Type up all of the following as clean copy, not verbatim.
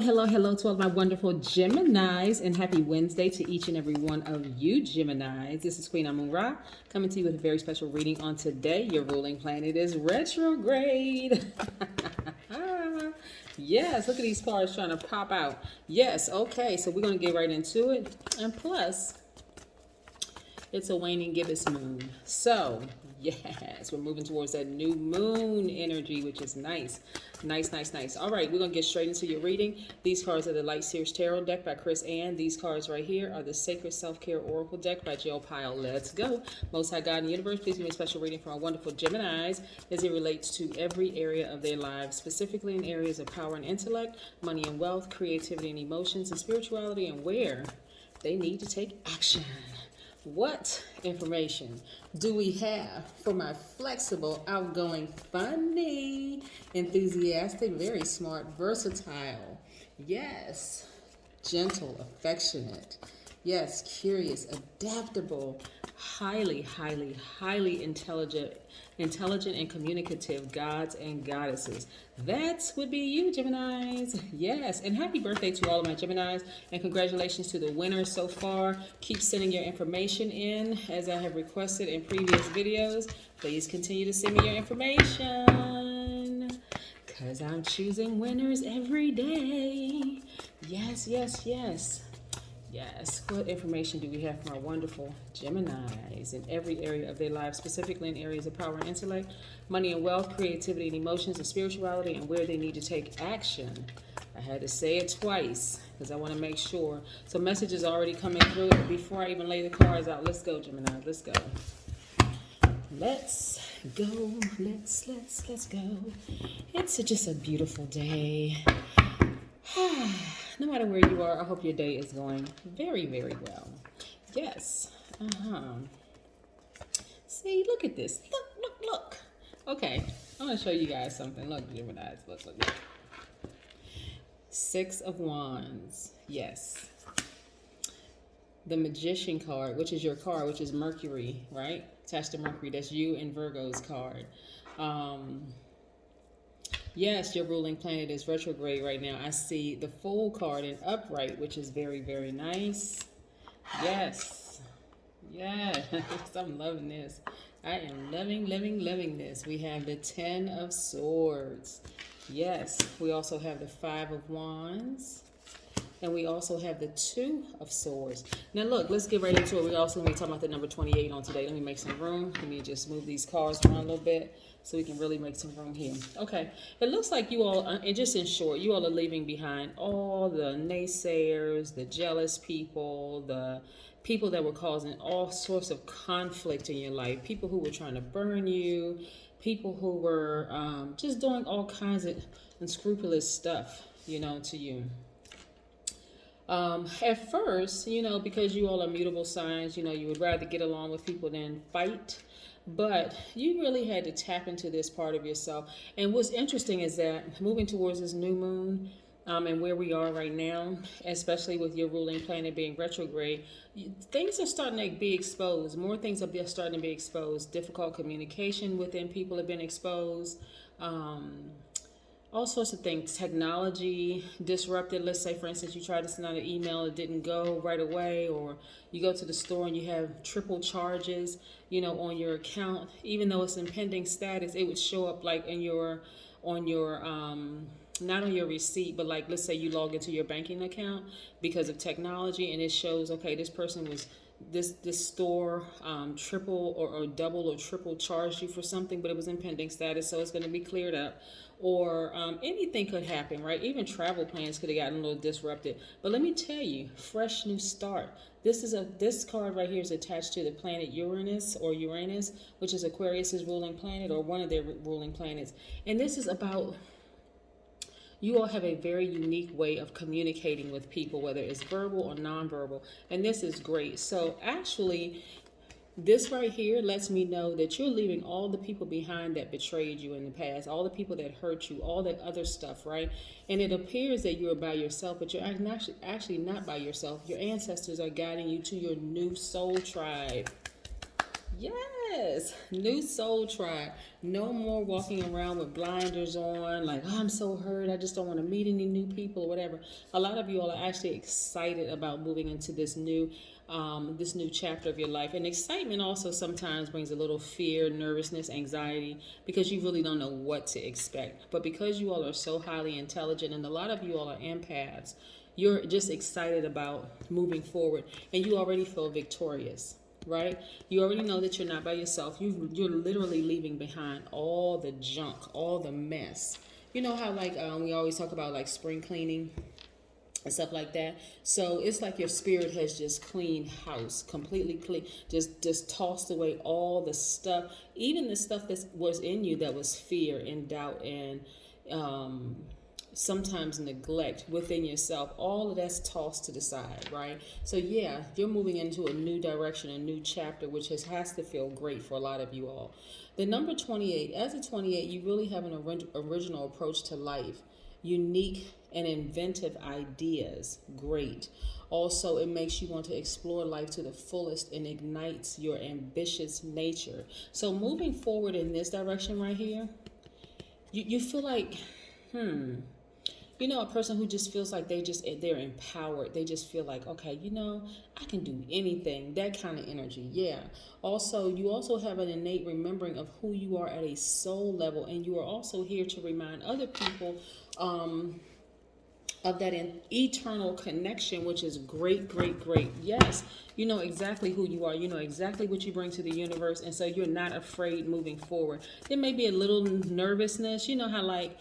Hello to all my wonderful Geminis, and happy Wednesday to each and every one of you Geminis. This is Queen Amun Ra coming to you with a very special reading on today. Your ruling planet is retrograde. Yes, look at these cards trying to pop out. Yes, okay, so we're going to get right into it. And plus, it's a waning gibbous moon. So, yes, we're moving towards that new moon energy, which is nice. Nice. All right, we're going to get straight into your reading. These cards are the Light Seers Tarot deck by Chris Ann. These cards right here are the Sacred Self-Care Oracle deck by Jill Pyle. Let's go. Most High God in the universe, please give me a special reading for our wonderful Geminis as it relates to every area of their lives, specifically in areas of power and intellect, money and wealth, creativity and emotions, and spirituality, and where they need to take action. What information do we have for my flexible, outgoing, funny, enthusiastic, very smart, versatile, yes, gentle, affectionate, yes, curious, adaptable, highly intelligent and communicative gods and goddesses? That would be you, Geminis. Yes, and happy birthday to all of my Geminis, and congratulations to the winners so far. Keep sending your information in as I have requested in previous videos. Please continue to send me your information because I'm choosing winners every day. Yes. Yes, what information do we have from our wonderful Geminis in every area of their lives, specifically in areas of power and intellect, money and wealth, creativity and emotions, and spirituality, and where they need to take action? I had to say it twice because I want to make sure. So messages are already coming through. Before I even lay the cards out, let's go, Gemini. Let's go. Let's go. Let's go. It's just a beautiful day. No matter where you are, I hope your day is going very well. Yes. See, look at this. Look. Okay, I'm going to show you guys something. Look, Geminis. Look. Six of Wands. Yes. The Magician card, which is your card, which is Mercury, right? Attached to Mercury. That's you and Virgo's card. Yes, your ruling planet is retrograde right now. I see the Fool card in upright, which is very nice. Yes. I'm loving this. I am loving this. We have the Ten of Swords. Yes. We also have the Five of Wands. And we also have the Two of Swords. Now look, let's get right into it. We're also going to be talking about the number 28 on today. Let me make some room. Let me just move these cards around a little bit so we can really make some room here. Okay, it looks like you all, and just in short, you all are leaving behind all the naysayers, the jealous people, the people that were causing all sorts of conflict in your life, people who were trying to burn you, people who were just doing all kinds of unscrupulous stuff, to you. At first, because you all are mutable signs, you would rather get along with people than fight. But you really had to tap into this part of yourself. And what's interesting is that moving towards this new moon, and where we are right now, especially with your ruling planet being retrograde, things are starting to be exposed. More things are starting to be exposed. Difficult communication within people have been exposed. All sorts of things. Technology disrupted. Let's say, for instance, you tried to send out an email, it didn't go right away, or you go to the store and you have triple charges, on your account. Even though it's in pending status, it would show up like on your not on your receipt, but like, let's say you log into your banking account because of technology, and it shows, okay, this person was this store triple or double or triple charged you for something, but it was in pending status, so it's going to be cleared up. Or anything could happen, right? Even travel plans could have gotten a little disrupted. But let me tell you, fresh new start. This card right here is attached to the planet Uranus, which is Aquarius's ruling planet, or one of their ruling planets. And this is about, you all have a very unique way of communicating with people, whether it's verbal or nonverbal. And this is great. So actually, this right here lets me know that you're leaving all the people behind that betrayed you in the past, all the people that hurt you, all that other stuff, right? And it appears that you're by yourself, but you're actually not by yourself. Your ancestors are guiding you to your new soul tribe. Yes. Yes, new soul tribe. No more walking around with blinders on, like, oh, I'm so hurt, I just don't want to meet any new people or whatever. A lot of you all are actually excited about moving into this new chapter of your life. And excitement also sometimes brings a little fear, nervousness, anxiety, because you really don't know what to expect. But because you all are so highly intelligent, and a lot of you all are empaths, you're just excited about moving forward, and you already feel victorious, right? You already know that you're not by yourself. You're literally leaving behind all the junk, all the mess. You know how like we always talk about like spring cleaning and stuff like that. So it's like your spirit has just cleaned house, completely clean, just tossed away all the stuff, even the stuff that was in you that was fear and doubt and sometimes neglect within yourself. All of that's tossed to the side, right? So yeah, you're moving into a new direction, a new chapter, which has to feel great for a lot of you all. The number 28, as a 28, you really have an original approach to life, unique and inventive ideas. Great. Also, it makes you want to explore life to the fullest and ignites your ambitious nature. So moving forward in this direction right here, you feel like, you know, a person who just feels like they're empowered. They just feel like, okay, you know, I can do anything. That kind of energy. Yeah. Also, you also have an innate remembering of who you are at a soul level, and you are also here to remind other people of that eternal connection, which is great, great, great. Yes, you know exactly who you are. You know exactly what you bring to the universe, and so you're not afraid moving forward. There may be a little nervousness. You know how like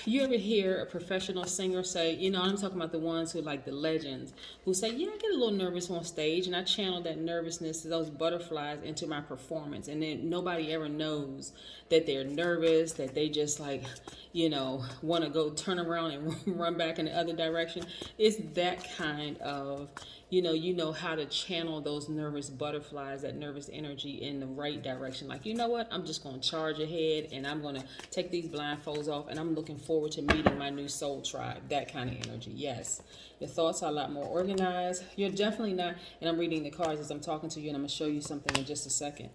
you ever hear a professional singer say, you know, I'm talking about the ones who like the legends, who say, yeah, I get a little nervous on stage and I channel that nervousness, those butterflies into my performance. And then nobody ever knows that they're nervous, that they just like, you know, want to go turn around and run back in the other direction. It's that kind of, you know how to channel those nervous butterflies, that nervous energy in the right direction. Like, you know what? I'm just going to charge ahead and I'm going to take these blindfolds off and I'm looking forward to meeting my new soul tribe. That kind of energy. Yes. Your thoughts are a lot more organized. You're definitely not, and I'm reading the cards as I'm talking to you, and I'm going to show you something in just a second.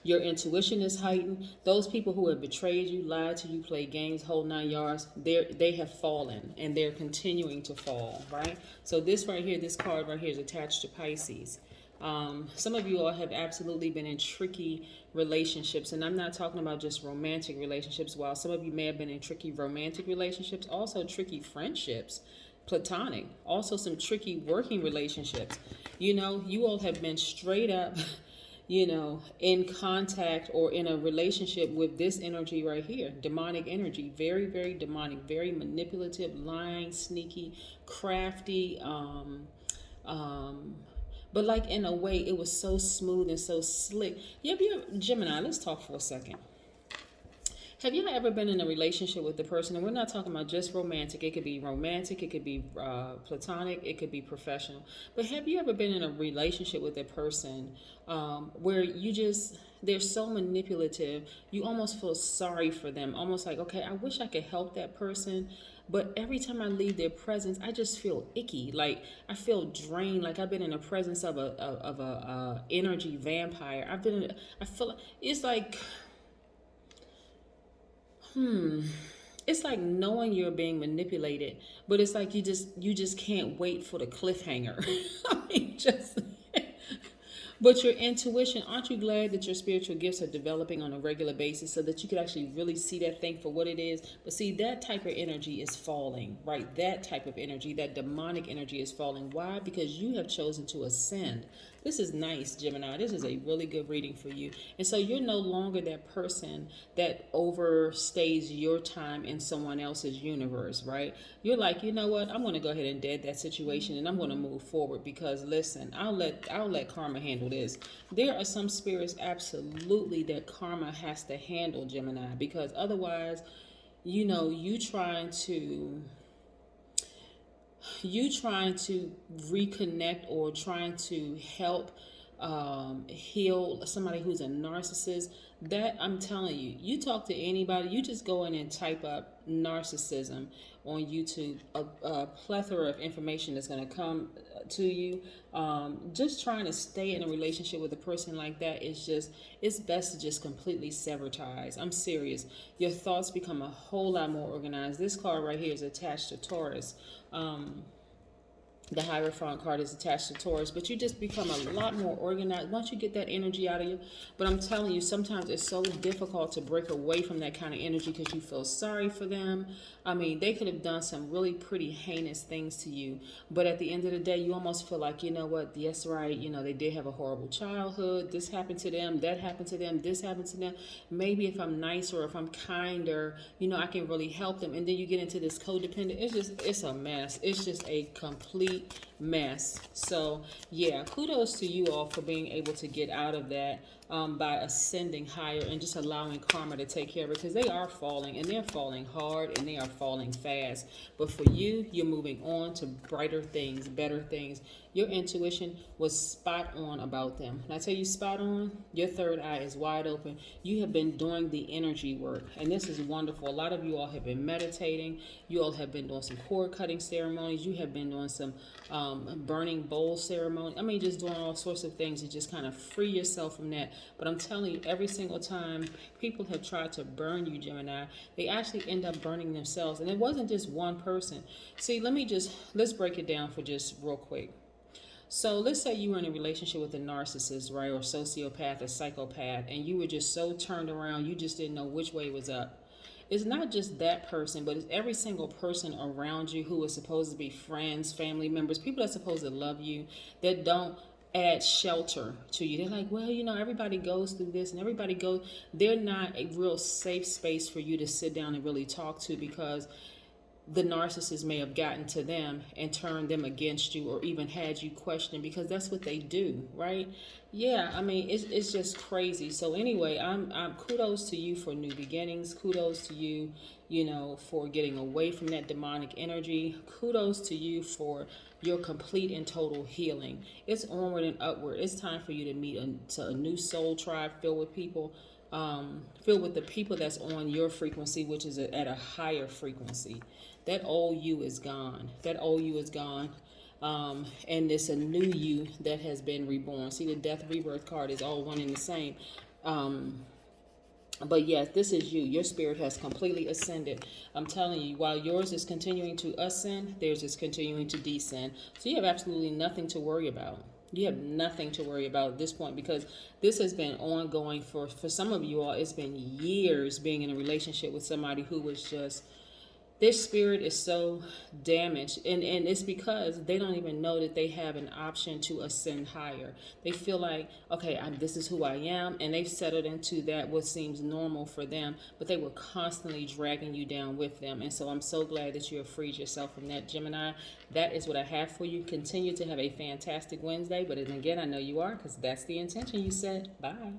Your intuition is heightened. Those people who have betrayed you, lied to you, played games, whole 9 yards, they have fallen and they're continuing to fall, right? So this right here, this card right here is attached to Pisces. Some of you all have absolutely been in tricky relationships, and I'm not talking about just romantic relationships. While some of you may have been in tricky romantic relationships, also tricky friendships, platonic, also some tricky working relationships. You know, you all have been straight up you know, in contact or in a relationship with this energy right here, demonic energy, very, very demonic, very manipulative, lying, sneaky, crafty, but like in a way it was so smooth and so slick. Gemini, let's talk for a second. Have you ever been in a relationship with the person, and we're not talking about just romantic, it could be romantic, it could be platonic, it could be professional, but have you ever been in a relationship with a person where they're so manipulative, you almost feel sorry for them, almost like, okay, I wish I could help that person, but every time I leave their presence, I just feel icky, like I feel drained, like I've been in the presence of a energy vampire. I feel like, it's like, it's like knowing you're being manipulated, but it's like you just can't wait for the cliffhanger. I mean, but your intuition, aren't you glad that your spiritual gifts are developing on a regular basis so that you could actually really see that thing for what it is? But see, that type of energy is falling, right? That type of energy, that demonic energy is falling. Why? Because you have chosen to ascend. This is nice, Gemini. This is a really good reading for you. And so you're no longer that person that overstays your time in someone else's universe, right? You're like, you know what? I'm going to go ahead and dead that situation and I'm going to move forward because listen, I'll let karma handle this. There are some spirits absolutely that karma has to handle, Gemini, because otherwise, you know, you trying to reconnect or trying to help heal somebody who's a narcissist. That, I'm telling you, you talk to anybody, you just go in and type up narcissism on YouTube, a plethora of information is going to come to you. Just trying to stay in a relationship with a person like that is just, it's best to just completely sever ties. I'm serious. Your thoughts become a whole lot more organized. This card right here is attached to Taurus. The Hierophant card is attached to Taurus, but you just become a lot more organized once you get that energy out of you. But I'm telling you, sometimes it's so difficult to break away from that kind of energy because you feel sorry for them. I mean, they could have done some really pretty heinous things to you, but at the end of the day, you almost feel like, you know what, yes, right, you know, they did have a horrible childhood. This happened to them, that happened to them, this happened to them. Maybe if I'm nicer or if I'm kinder, you know, I can really help them. And then you get into this codependent. It's a mess. It's just a complete mess. So yeah, kudos to you all for being able to get out of that by ascending higher and just allowing karma to take care of it, because they are falling, and they're falling hard, and they are falling fast. But for you, you're moving on to brighter things, better things. Your intuition was spot on about them. And I tell you, spot on, your third eye is wide open. You have been doing the energy work, and this is wonderful. A lot of you all have been meditating. You all have been doing some cord cutting ceremonies. You have been doing some burning bowl ceremony. I mean, just doing all sorts of things to just kind of free yourself from that. But I'm telling you, every single time people have tried to burn you, Gemini, they actually end up burning themselves. And it wasn't just one person. See, let's break it down for just real quick. So let's say you were in a relationship with a narcissist, right, or sociopath or psychopath, and you were just so turned around, you just didn't know which way was up. It's not just that person, but it's every single person around you who is supposed to be friends, family members, people that's supposed to love you, that don't add shelter to you. They're like, well, you know, everybody goes through this and everybody goes. They're not a real safe space for you to sit down and really talk to, because the narcissist may have gotten to them and turned them against you, or even had you questioning, because that's what they do, right? Yeah, I mean, it's just crazy. So anyway, I'm kudos to you for new beginnings. Kudos to you, you know, for getting away from that demonic energy. Kudos to you for your complete and total healing. It's onward and upward. It's time for you to meet a new soul tribe filled with people, filled with the people that's on your frequency, which is at a higher frequency. That old you is gone. That old you is gone. And it's a new you that has been reborn. See, the death rebirth card is all one and the same. But yes, this is you. Your spirit has completely ascended. I'm telling you, while yours is continuing to ascend, theirs is continuing to descend. So you have absolutely nothing to worry about. You have nothing to worry about at this point, because this has been ongoing for some of you all. It's been years being in a relationship with somebody who was just, their spirit is so damaged, and it's because they don't even know that they have an option to ascend higher. They feel like, okay, this is who I am, and they've settled into that what seems normal for them, but they were constantly dragging you down with them. And so I'm so glad that you have freed yourself from that, Gemini. That is what I have for you. Continue to have a fantastic Wednesday, but again, I know you are, because that's the intention you set. Bye.